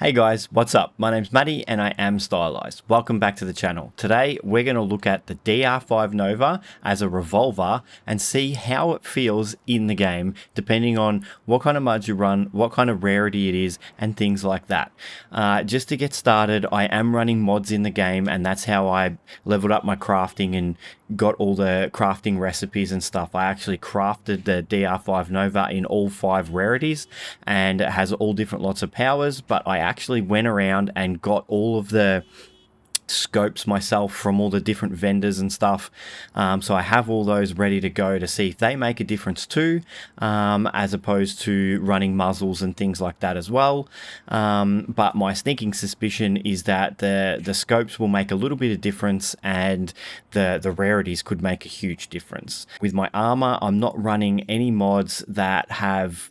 Hey guys, what's up? My name's Matty and I am stylized. Welcome back to the channel. Today we're going to look at the DR5 NOVA as a revolver and see how it feels in the game depending on what kind of mods you run, what kind of rarity it is and things like that. Just to get started, I am running mods in the game and that's how I leveled up my crafting and got all the crafting recipes and stuff. I actually crafted the DR5 NOVA in all 5 rarities and it has all different lots of powers, but I actually went around and got all of the scopes myself from all the different vendors and stuff, so I have all those ready to go to see if they make a difference too, as opposed to running muzzles and things like that as well. But my sneaking suspicion is that the scopes will make a little bit of difference and the rarities could make a huge difference. With my armor, I'm not running any mods that have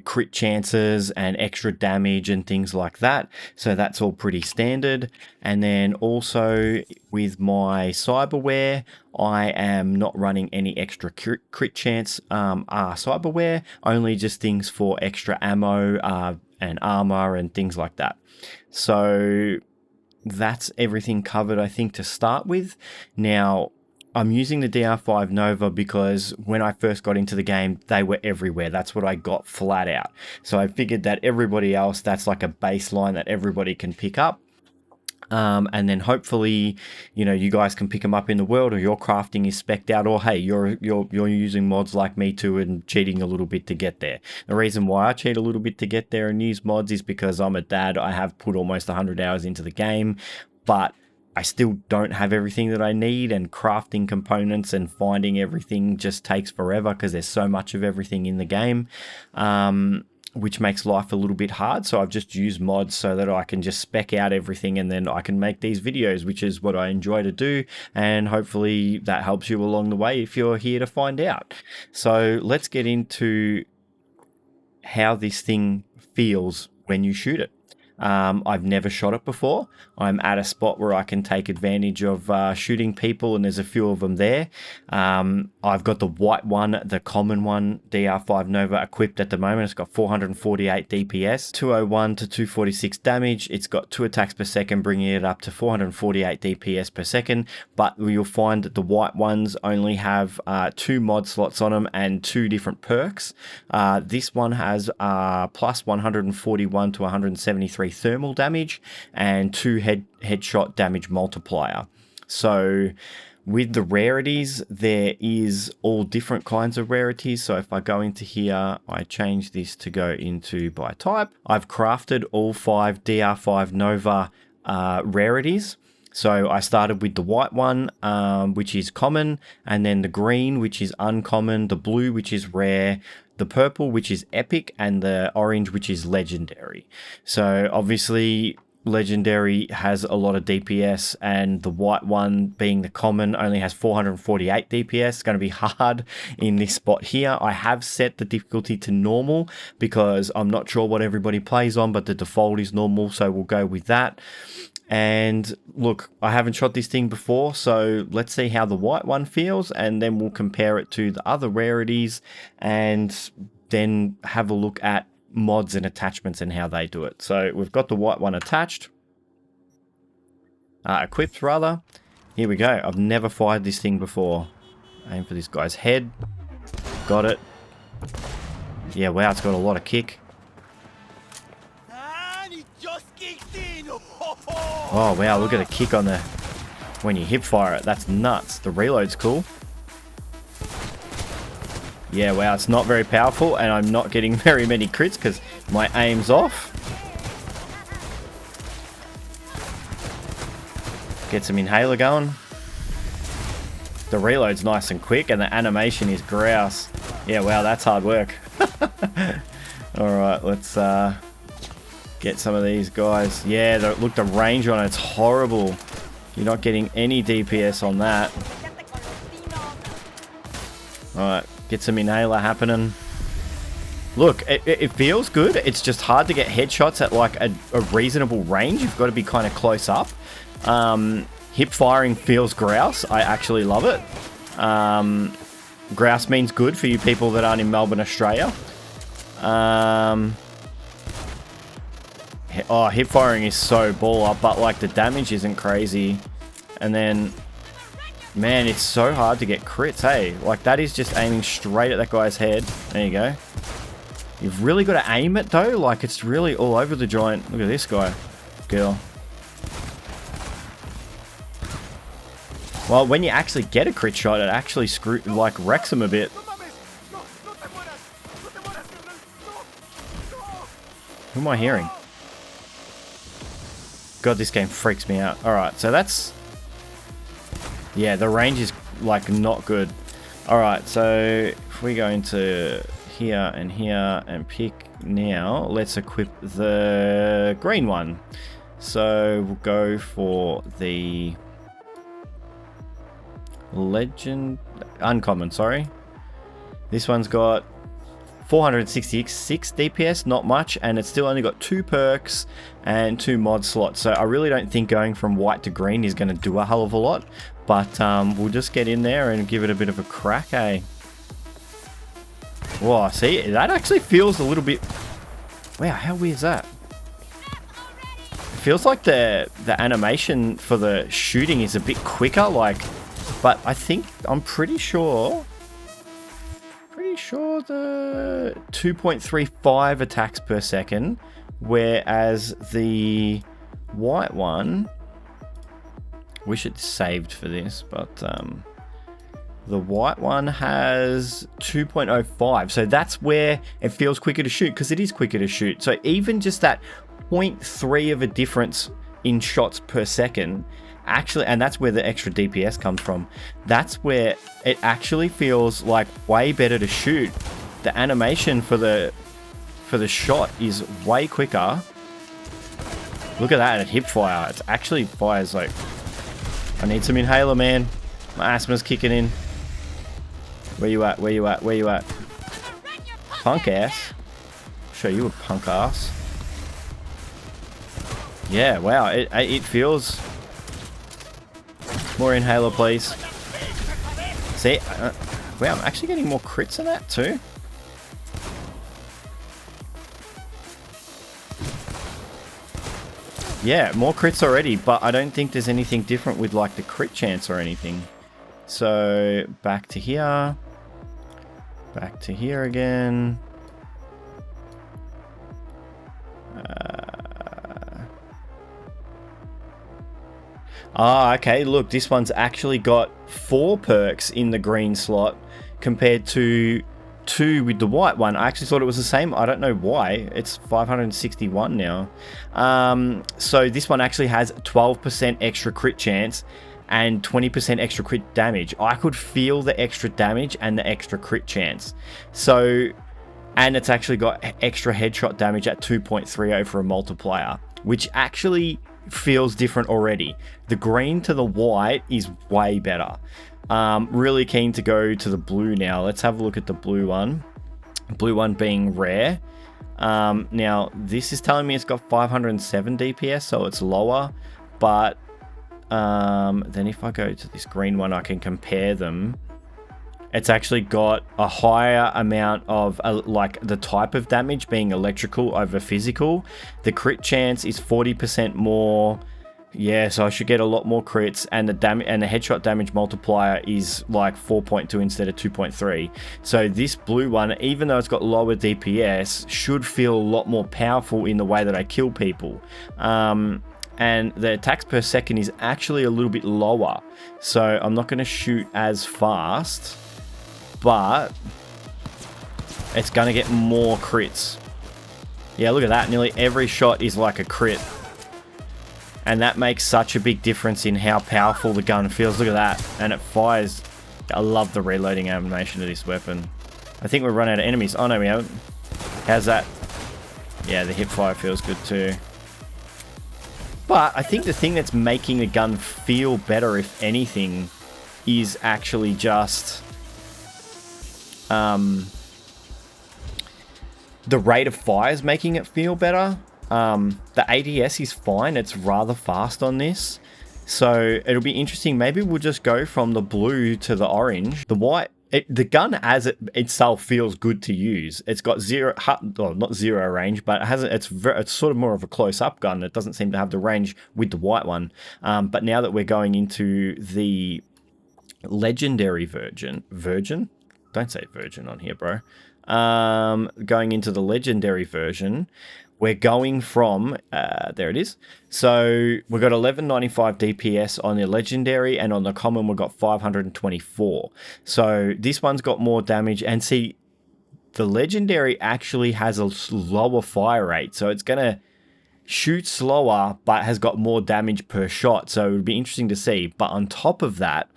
crit chances and extra damage and things like that, so that's all pretty standard. And then also with my cyberware, I am not running any extra crit chance cyberware, only just things for extra ammo and armor and things like that. So that's everything covered, I think, to start with. Now I'm using the DR5 NOVA because when I first got into the game, they were everywhere. That's what I got flat out. So I figured that everybody else, that's like a baseline that everybody can pick up. And then hopefully, you know, you guys can pick them up in the world, or your crafting is specced out, or hey, you're using mods like me too and cheating a little bit to get there. The reason why I cheat a little bit to get there and use mods is because I'm a dad. I have put almost 100 hours into the game, but I still don't have everything that I need, and crafting components and finding everything just takes forever because there's so much of everything in the game, which makes life a little bit hard. So I've just used mods so that I can just spec out everything and then I can make these videos, which is what I enjoy to do, and hopefully that helps you along the way if you're here to find out. So let's get into how this thing feels when you shoot it. I've never shot it before. I'm at a spot where I can take advantage of shooting people, and there's a few of them there. I've got the white one, the common one, DR5 NOVA, equipped at the moment. It's got 448 DPS, 201 to 246 damage. It's got 2 attacks per second, bringing it up to 448 DPS per second. But you'll find that the white ones only have 2 mod slots on them and 2 different perks. This one has plus 141 to 173 thermal damage and 2 headshot damage multiplier. So with the rarities, there is all different kinds of rarities. So if I go into here, I change this to go into by type. I've crafted all 5 DR5 NOVA rarities. So I started with the white one, which is common, and then the green, which is uncommon, the blue, which is rare, the purple, which is epic, and the orange, which is legendary. So obviously legendary has a lot of DPS, and the white one, being the common, only has 448 DPS. It's going to be hard in this spot here. I have set the difficulty to normal because I'm not sure what everybody plays on, but the default is normal, so we'll go with that. And look, I haven't shot this thing before, so let's see how the white one feels, and then we'll compare it to the other rarities and then have a look at mods and attachments and how they do it. So we've got the white one attached, equipped rather. Here we go. I've never fired this thing before. Aim for this guy's head. Got it. Yeah, wow, it's got a lot of kick. Oh wow, look at the kick on the when you hip fire it. That's nuts. The reload's cool. Yeah, wow, it's not very powerful, and I'm not getting very many crits because my aim's off. Get some inhaler going. The reload's nice and quick, and the animation is grouse. Yeah, wow, that's hard work. Alright, let's get some of these guys. Yeah, look, the range on it's horrible. You're not getting any DPS on that. Alright, get some inhaler happening. Look, it feels good. It's just hard to get headshots at like a reasonable range. You've got to be kind of close up. Hip firing feels grouse. I actually love it. Grouse means good for you people that aren't in Melbourne, Australia. Oh, hip firing is so baller, but like the damage isn't crazy. And then, man, it's so hard to get crits, hey? Like that is just aiming straight at that guy's head. There you go. You've really got to aim it though. Like it's really all over the joint. Look at this guy. Girl. Well, when you actually get a crit shot, it actually wrecks him a bit. Who am I hearing? God, this game freaks me out. Alright, so that's... Yeah, the range is, like, not good. Alright, so if we go into here and pick now, let's equip the green one. So we'll go for the... Uncommon, sorry. This one's got 466 DPS, not much, and it's still only got 2 perks and 2 mod slots. So I really don't think going from white to green is going to do a hell of a lot, but we'll just get in there and give it a bit of a crack, eh? Whoa, see, that actually feels a little bit... Wow, how weird is that? It feels like the animation for the shooting is a bit quicker, like... But I think, I'm pretty sure the 2.35 attacks per second, whereas the white one, wish it's saved for this, but the white one has 2.05. So that's where it feels quicker to shoot, because it is quicker to shoot. So even just that 0.3 of a difference in shots per second, actually, and that's where the extra DPS comes from. That's where it actually feels like way better to shoot. The animation for the shot is way quicker. Look at that at hip fire. It actually fires like... I need some inhaler, man. My asthma's kicking in. Where you at? Where you at? Where you at? Punk ass. I'll show you a punk ass. Yeah, wow. It feels... More inhaler, please. See? Wow, I'm actually getting more crits than that too. Yeah, more crits already, but I don't think there's anything different with like the crit chance or anything. So, back to here. Back to here again. Okay, look, this one's actually got 4 perks in the green slot compared to 2 with the white one. I actually thought it was the same. I don't know why. It's 561 now. So this one actually has 12% extra crit chance and 20% extra crit damage. I could feel the extra damage and the extra crit chance. So, and it's actually got extra headshot damage at 2.30 for a multiplier, which actually feels different already. The green to the white is way better. Really keen to go to the blue now. Let's have a look at the blue one. Blue one being rare. Now this is telling me it's got 507 DPS, so it's lower, but then if I go to this green one, I can compare them. It's actually got a higher amount of like the type of damage being electrical over physical. The crit chance is 40% more. Yeah, so I should get a lot more crits, and the headshot damage multiplier is like 4.2 instead of 2.3. So this blue one, even though it's got lower DPS, should feel a lot more powerful in the way that I kill people. And the attacks per second is actually a little bit lower, so I'm not going to shoot as fast, but it's going to get more crits. Yeah, look at that. Nearly every shot is like a crit. And that makes such a big difference in how powerful the gun feels. Look at that. And it fires. I love the reloading animation of this weapon. I think we've run out of enemies. Oh, no, we haven't. How's that? Yeah, the hip fire feels good too. But I think the thing that's making the gun feel better, if anything, is actually just... the rate of fire is making it feel better. The ADS is fine. It's rather fast on this. So it'll be interesting. Maybe we'll just go from the blue to the orange. The white the gun as itself feels good to use. It's got not zero range, but it has it's sort of more of a close-up gun. It doesn't seem to have the range with the white one. But now that we're going into the legendary version, don't say virgin on here, bro. Going into the legendary version, we're going from, there it is. So we've got 1195 DPS on the legendary, and on the common we've got 524. So this one's got more damage, and see, the legendary actually has a lower fire rate. So it's going to shoot slower, but has got more damage per shot. So it would be interesting to see. But on top of that,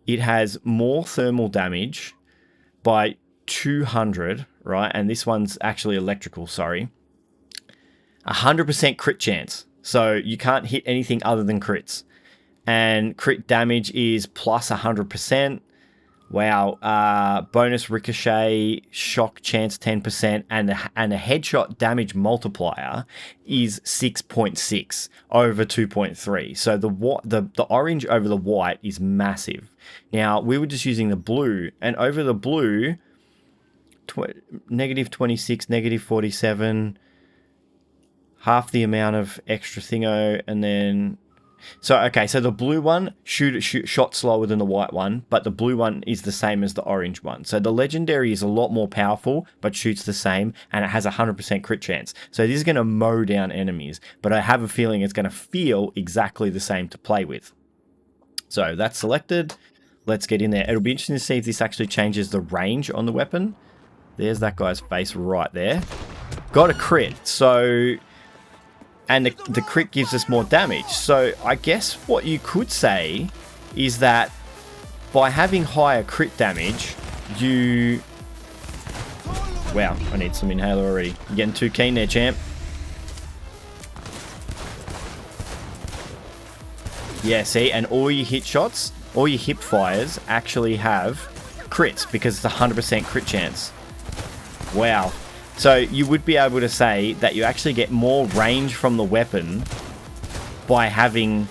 it has more thermal damage by 200, right? And this one's actually electrical, sorry. 100% crit chance. So you can't hit anything other than crits. And crit damage is plus 100%. Wow. Bonus ricochet, shock chance 10%, and a headshot damage multiplier is 6.6 over 2.3. So the orange over the white is massive. Now, we were just using the blue, and over the blue, negative 26, negative 47, half the amount of extra thingo, and then... So, okay, so the blue one shot slower than the white one, but the blue one is the same as the orange one. So the legendary is a lot more powerful, but shoots the same, and it has a 100% crit chance. So this is going to mow down enemies, but I have a feeling it's going to feel exactly the same to play with. So that's selected. Let's get in there. It'll be interesting to see if this actually changes the range on the weapon. There's that guy's face right there. Got a crit, so... And the crit gives us more damage. So I guess what you could say is that by having higher crit damage, you... Wow, I need some inhaler already. You're getting too keen there, champ. Yeah, see, and all your hit shots, all your hip fires actually have crits because it's a 100% crit chance. Wow. So you would be able to say that you actually get more range from the weapon by having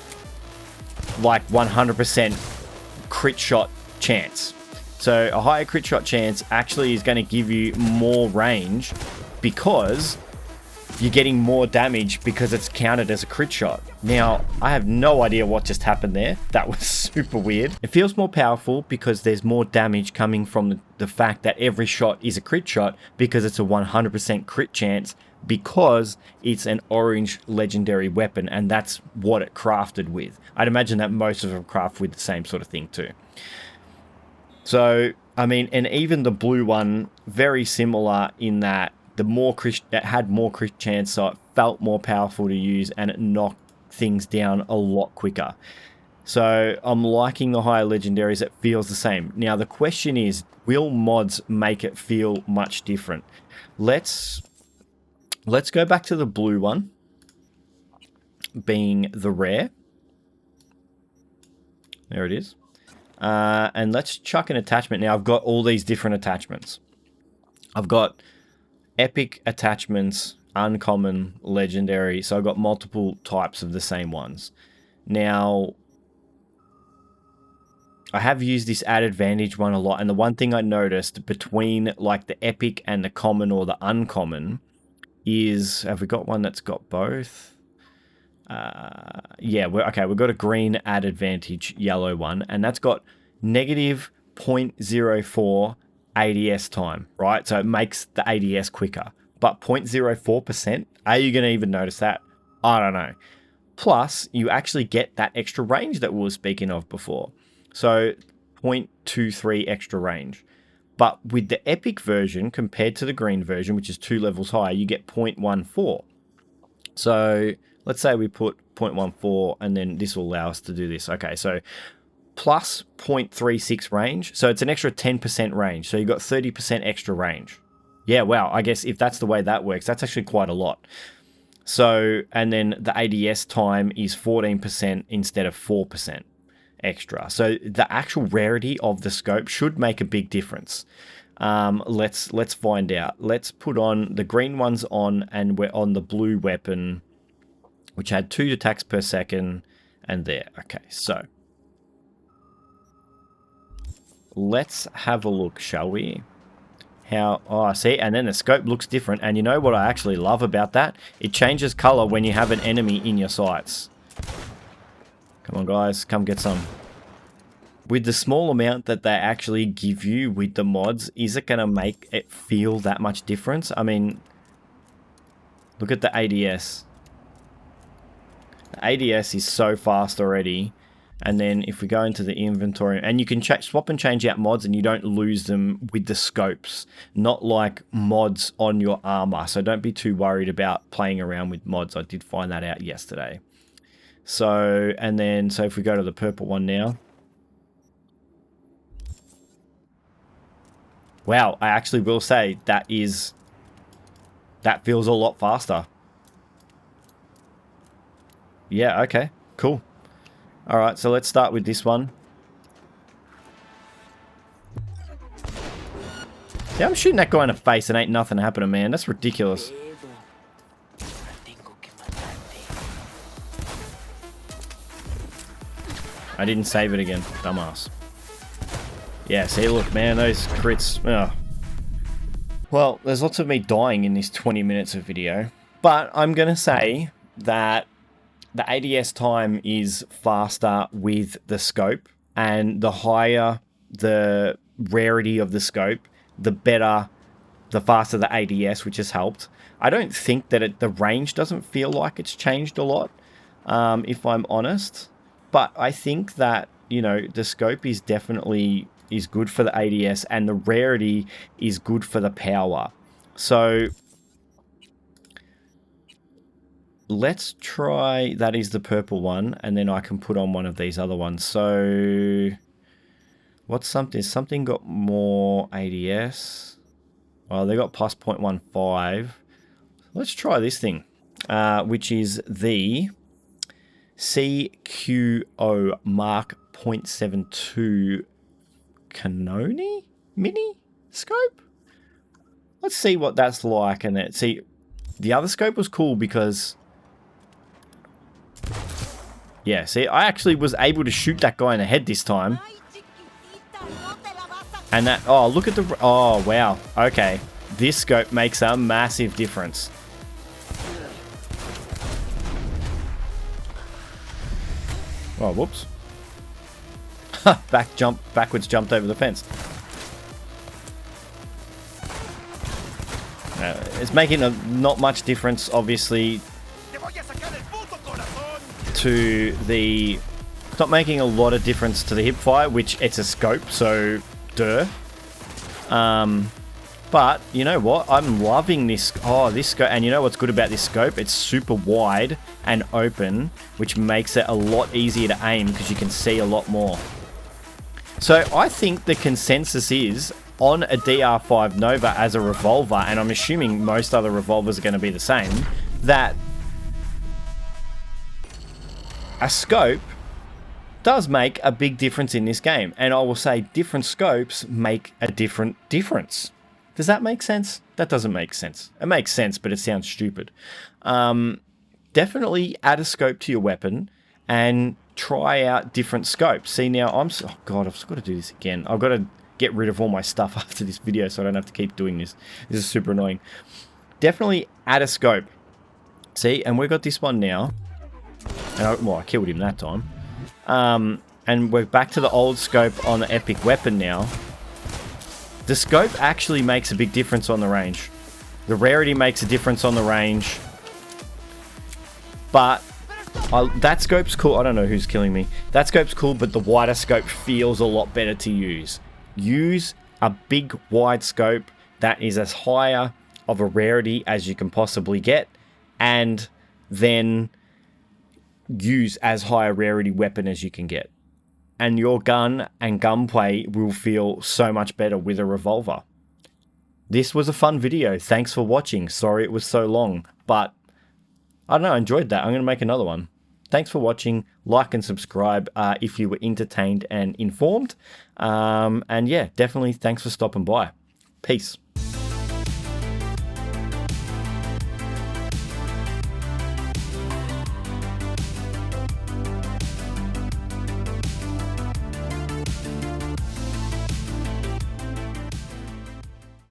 like 100% crit shot chance. So a higher crit shot chance actually is going to give you more range because you're getting more damage because it's counted as a crit shot. Now, I have no idea what just happened there. That was super weird. It feels more powerful because there's more damage coming from the fact that every shot is a crit shot because it's a 100% crit chance because it's an orange legendary weapon, and that's what it crafted with. I'd imagine that most of them craft with the same sort of thing too. So, I mean, and even the blue one, very similar in that it had more crit chance, so it felt more powerful to use, and it knocked things down a lot quicker. So I'm liking the higher legendaries. It feels the same. Now the question is, will mods make it feel much different? Let's go back to the blue one, being the rare. There it is. And let's chuck an attachment. Now I've got all these different attachments. I've got epic attachments, uncommon, legendary. So I've got multiple types of the same ones. Now, I have used this added advantage one a lot. And the one thing I noticed between like the epic and the common or the uncommon is, have we got one that's got both? Yeah, we've got a green added advantage yellow one, and that's got negative 0.04 ADS time, right? So it makes the ADS quicker. But 0.04%, are you going to even notice that? I don't know. Plus, you actually get that extra range that we were speaking of before. So 0.23 extra range. But with the epic version compared to the green version, which is 2 levels higher, you get 0.14. So let's say we put 0.14, and then this will allow us to do this. Okay, so plus 0.36 range. So it's an extra 10% range. So you've got 30% extra range. Yeah, wow. I guess if that's the way that works, that's actually quite a lot. So, and then the ADS time is 14% instead of 4% extra. So the actual rarity of the scope should make a big difference. Let's find out. Let's put on the green ones on, and we're on the blue weapon, which had 2 attacks per second, and there. Okay, so let's have a look, shall we? How, oh, see, and then the scope looks different. And you know what I actually love about that? It changes color when you have an enemy in your sights. Come on, guys, come get some. With the small amount that they actually give you with the mods, is it going to make it feel that much difference? I mean, look at the ADS. The ADS is so fast already. And then if we go into the inventory, and you can swap and change out mods and you don't lose them with the scopes, not like mods on your armor. So don't be too worried about playing around with mods. I did find that out yesterday. So, and then, so if we go to the purple one now. Wow, I actually will say that feels a lot faster. Yeah, okay, cool. All right, so let's start with this one. Yeah, I'm shooting that guy in the face and ain't nothing happening, man. That's ridiculous. I didn't save it again, dumbass. Yeah, see, look, man, those crits. Oh. Well, there's lots of me dying in this 20 minutes of video, but I'm going to say that the ADS time is faster with the scope, and the higher the rarity of the scope, the better, the faster the ADS, which has helped. I don't think that the range doesn't feel like it's changed a lot, if I'm honest, but I think that, you know, the scope is definitely good for the ADS, and the rarity is good for the power. So let's try, that is the purple one, and then I can put on one of these other ones. So what's something? Something got more ADS. Oh, they got plus 0.15. Let's try this thing, which is the CQO Mark 0.72 Canoni mini scope. Let's see what that's like. And then see, the other scope was cool because, yeah, see, I actually was able to shoot that guy in the head this time. And that, oh, look at the, oh, wow. Okay. This scope makes a massive difference. Oh, whoops. Backwards jumped over the fence. It's making not much difference, obviously, to the... It's not making a lot of difference to the hip fire, which it's a scope, so duh. But you know what? I'm loving this. Oh, this scope. And you know what's good about this scope? It's super wide and open, which makes it a lot easier to aim because you can see a lot more. So I think the consensus is on a DR5 Nova as a revolver, and I'm assuming most other revolvers are going to be the same, that a scope does make a big difference in this game. And I will say different scopes make a different difference. Does that make sense? That doesn't make sense. It makes sense, but it sounds stupid. Definitely add a scope to your weapon and try out different scopes. See, now oh God, I've got to do this again. I've got to get rid of all my stuff after this video so I don't have to keep doing this. This is super annoying. Definitely add a scope. See, and we've got this one now. And well, I killed him that time. And we're back to the old scope on the epic weapon now. The scope actually makes a big difference on the range. The rarity makes a difference on the range. But that scope's cool. I don't know who's killing me. That scope's cool, but the wider scope feels a lot better to use. Use a big wide scope that is as higher of a rarity as you can possibly get, and then use as high a rarity weapon as you can get. And your gun and gunplay will feel so much better with a revolver. This was a fun video. Thanks for watching. Sorry it was so long, but I don't know, I enjoyed that. I'm going to make another one. Thanks for watching. Like and subscribe if you were entertained and informed. And yeah, definitely thanks for stopping by. Peace.